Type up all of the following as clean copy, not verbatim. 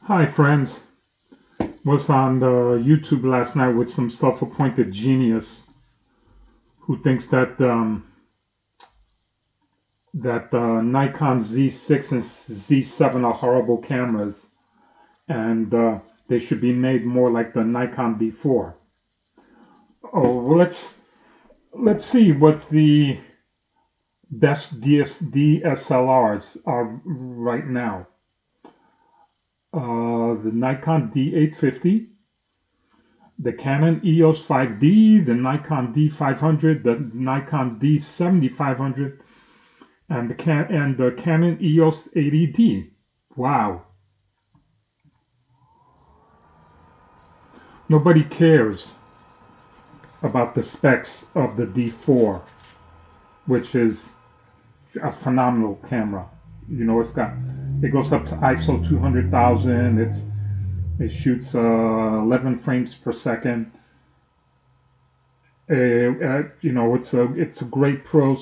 Hi friends, was on YouTube last night with some self-appointed genius who thinks that Nikon Z6 and Z7 are horrible cameras and they should be made more like the Nikon D4. Oh, well, let's see what the best DSLRs are right now. The Nikon D850. The Canon EOS 5D, the Nikon D500, the Nikon D7500, and the Canon EOS 80D. Wow. Nobody cares about the specs of the D4, which is a phenomenal camera. You know, it goes up to ISO 200,000. It shoots 11 frames per second. It's a great pro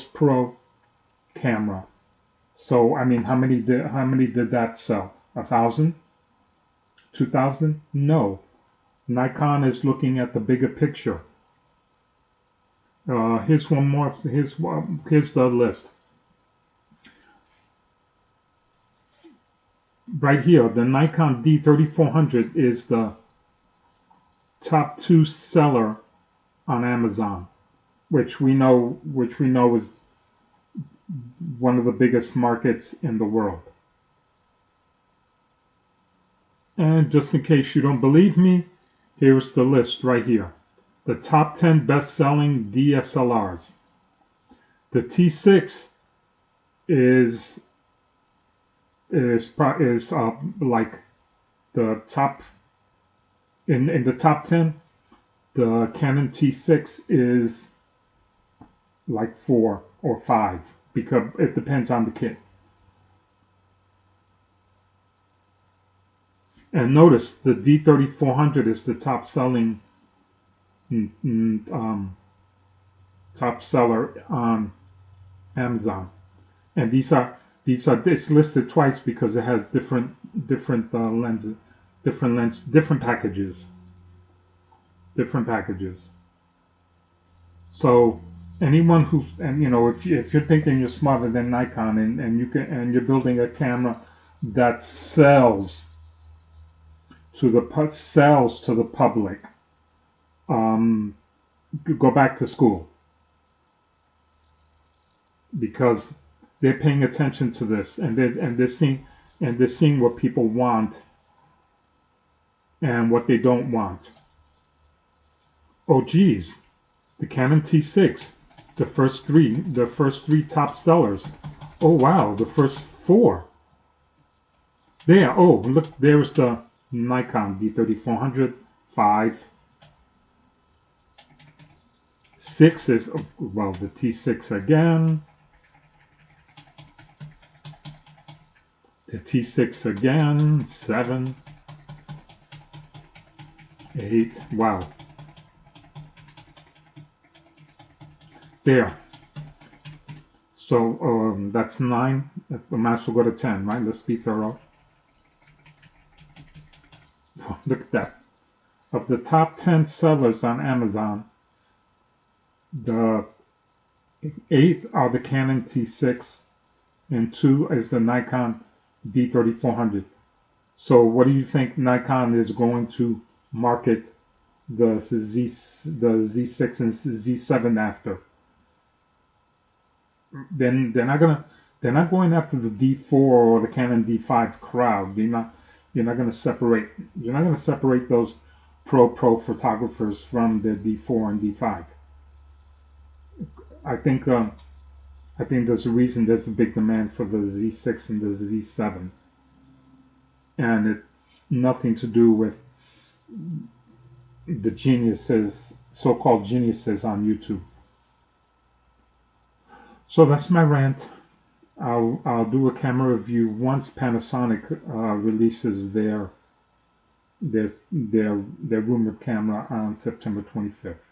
camera. So I mean, how many did that sell? 1,000? 2,000? No. Nikon is looking at the bigger picture. Here's one more. Here's the list. Right here, the Nikon D3400 is the top 2 seller on Amazon, which we know is one of the biggest markets in the world. And just in case you don't believe me, here's the list right here. The top 10 best-selling DSLRs. The T6 is like the top in the top 10. The Canon T6 is like 4 or 5 because it depends on the kit. And notice the D3400 is the top selling top seller on Amazon, and it's listed twice because it has different lenses, different packages. So anyone if you're thinking you're smarter than Nikon and you're building a camera that sells to the public, go back to school, because they're paying attention to this and they're seeing what people want and what they don't want. Oh geez, the Canon T6, the first three top sellers. Oh wow, the first 4. There. Oh look, there's the Nikon D3400, 5. 6 is, well, the T6 again. The T6 again, 7. 8. Wow. There. So that's 9. I might as well go to 10, right? Let's be thorough. Look at that. Of the top 10 sellers on Amazon, the 8 are the Canon T6 and 2 is the Nikon D3400. So what do you think Nikon is going to market the Z6 and Z7 after? Then they're not going after the D4 or the Canon D5 crowd. You're not going to separate those pro photographers from the D4 and D5. I think there's a reason there's a big demand for the Z6 and the Z7, and it nothing to do with the so-called geniuses on YouTube. So that's my rant. I'll do a camera review once Panasonic releases their rumored camera on September 25th.